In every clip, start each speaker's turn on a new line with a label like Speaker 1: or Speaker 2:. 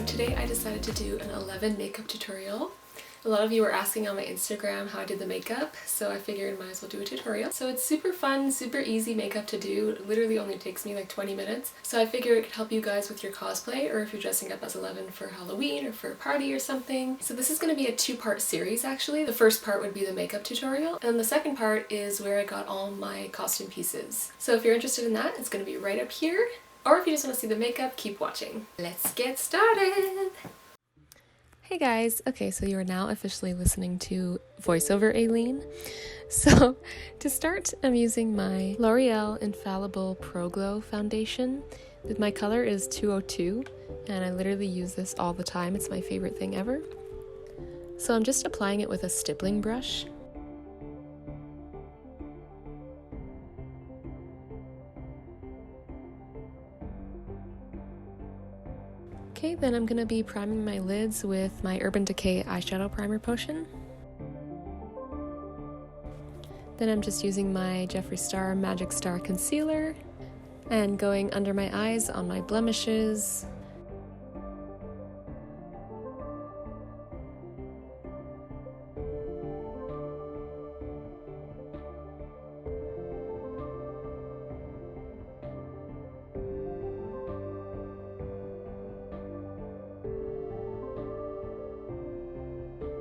Speaker 1: today I decided to do an 11 makeup tutorial. A lot of you were asking on my Instagram how I did the makeup, so I figured I might as well do a tutorial. So it's super fun, super easy makeup to do. It literally only takes me like 20 minutes. So I figure it could help you guys with your cosplay, or if you're dressing up as 11 for Halloween or for a party or something. So this is going to be a two-part series actually. The first part would be the makeup tutorial, and the second part is where I got all my costume pieces. So if you're interested in that, it's going to be right up here. Or if you just want to see the makeup, keep watching. Let's get started! Hey guys! Okay, so you are now officially listening to voiceover Aileen. So to start, I'm using my L'Oreal Infallible Pro Glow foundation. My color is 202, and I literally use this all the time. It's my favorite thing ever. So I'm just applying it with a stippling brush. Okay, then I'm going to be priming my lids with my Urban Decay eyeshadow primer potion. Then I'm just using my Jeffree Star Magic Star concealer and going under my eyes on my blemishes.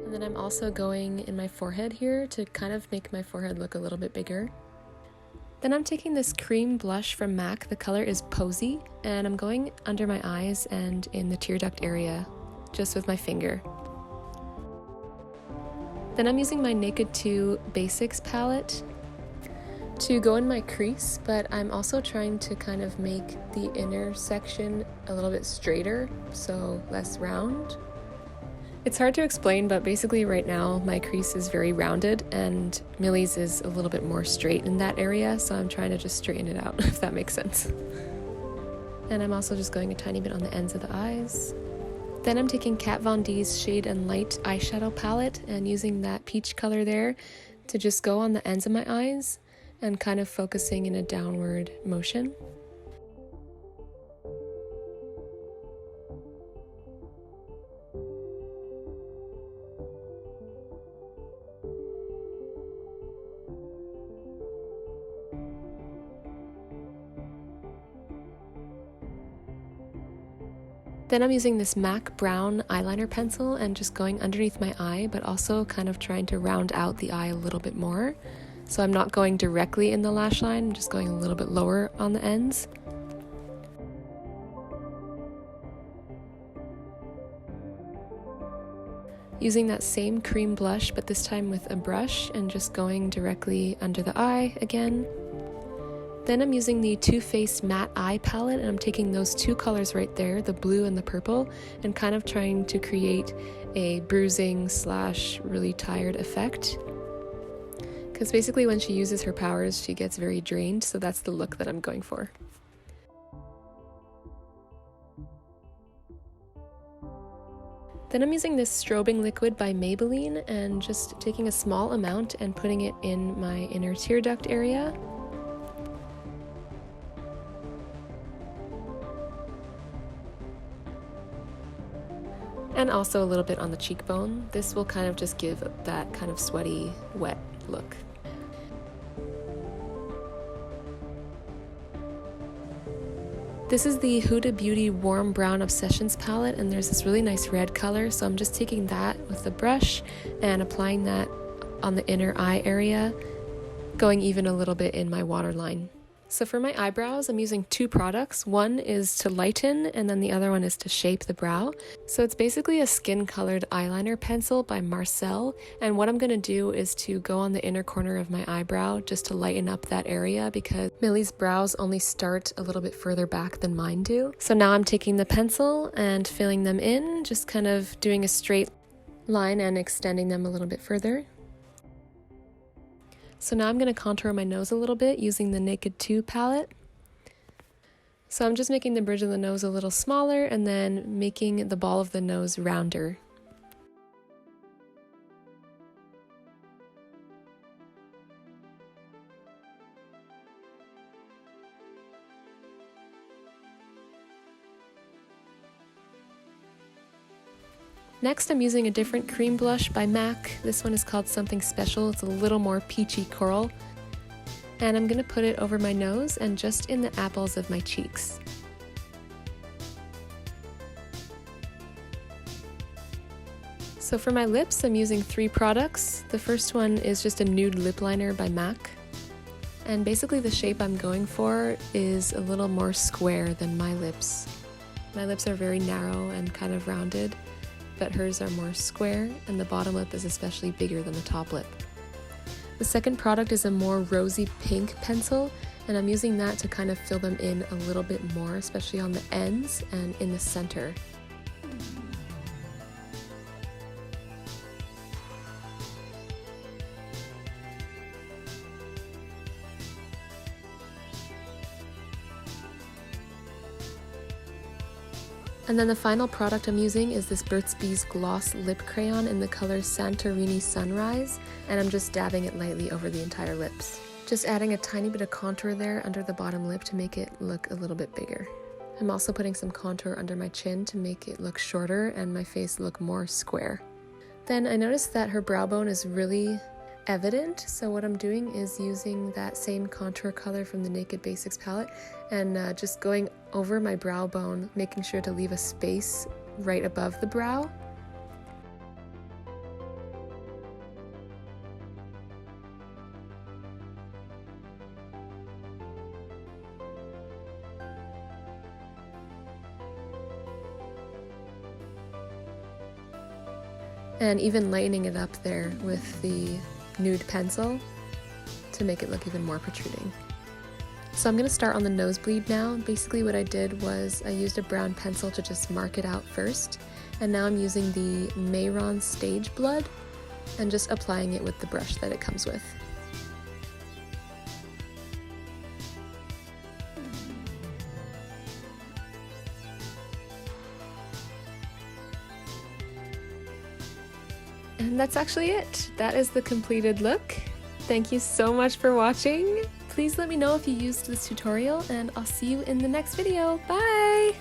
Speaker 1: And then I'm also going in my forehead here to kind of make my forehead look a little bit bigger. Then I'm taking this cream blush from MAC, the color is Posy, and I'm going under my eyes and in the tear duct area, just with my finger. Then I'm using my Naked 2 Basics palette to go in my crease, but I'm also trying to kind of make the inner section a little bit straighter, so less round. It's hard to explain, but basically right now my crease is very rounded and Millie's is a little bit more straight in that area, so I'm trying to just straighten it out, if that makes sense. And I'm also just going a tiny bit on the ends of the eyes. Then I'm taking Kat Von D's Shade and Light eyeshadow palette and using that peach color there to just go on the ends of my eyes and kind of focusing in a downward motion. Then I'm using this MAC brown eyeliner pencil and just going underneath my eye, but also kind of trying to round out the eye a little bit more. So I'm not going directly in the lash line, I'm just going a little bit lower on the ends. Using that same cream blush, but this time with a brush, and just going directly under the eye again. Then I'm using the Too Faced Matte Eye Palette, and I'm taking those two colors right there, the blue and the purple, and kind of trying to create a bruising slash really tired effect. Because basically when she uses her powers, she gets very drained, so that's the look that I'm going for. Then I'm using this strobing liquid by Maybelline and just taking a small amount and putting it in my inner tear duct area. And also a little bit on the cheekbone. This will kind of just give that kind of sweaty, wet look. This is the Huda Beauty Warm Brown Obsessions palette, and there's this really nice red color, so I'm just taking that with the brush and applying that on the inner eye area, going even a little bit in my waterline. So for my eyebrows, I'm using two products. One is to lighten, and then the other one is to shape the brow. So it's basically a skin-colored eyeliner pencil by Marcel, and what I'm going to do is to go on the inner corner of my eyebrow just to lighten up that area because Millie's brows only start a little bit further back than mine do. So now I'm taking the pencil and filling them in, just kind of doing a straight line and extending them a little bit further. So now I'm going to contour my nose a little bit using the Naked 2 palette. So I'm just making the bridge of the nose a little smaller and then making the ball of the nose rounder. Next, I'm using a different cream blush by MAC. This one is called Something Special. It's a little more peachy coral. And I'm going to put it over my nose and just in the apples of my cheeks. So for my lips, I'm using 3 products. The first one is just a nude lip liner by MAC. And basically the shape I'm going for is a little more square than my lips. My lips are very narrow and kind of rounded, but hers are more square, and the bottom lip is especially bigger than the top lip. The second product is a more rosy pink pencil, and I'm using that to kind of fill them in a little bit more, especially on the ends and in the center. And then the final product I'm using is this Burt's Bees Gloss Lip Crayon in the color Santorini Sunrise, and I'm just dabbing it lightly over the entire lips. Just adding a tiny bit of contour there under the bottom lip to make it look a little bit bigger. I'm also putting some contour under my chin to make it look shorter and my face look more square. Then I noticed that her brow bone is really evident, so what I'm doing is using that same contour color from the Naked Basics palette and just going over my brow bone, making sure to leave a space right above the brow. And even lightening it up there with the nude pencil to make it look even more protruding. So I'm going to start on the nosebleed now. Basically what I did was I used a brown pencil to just mark it out first, and now I'm using the Mehron Stage Blood and just applying it with the brush that it comes with. And that's actually it. That is the completed look. Thank you so much for watching. Please let me know if you used this tutorial, and I'll see you in the next video. Bye!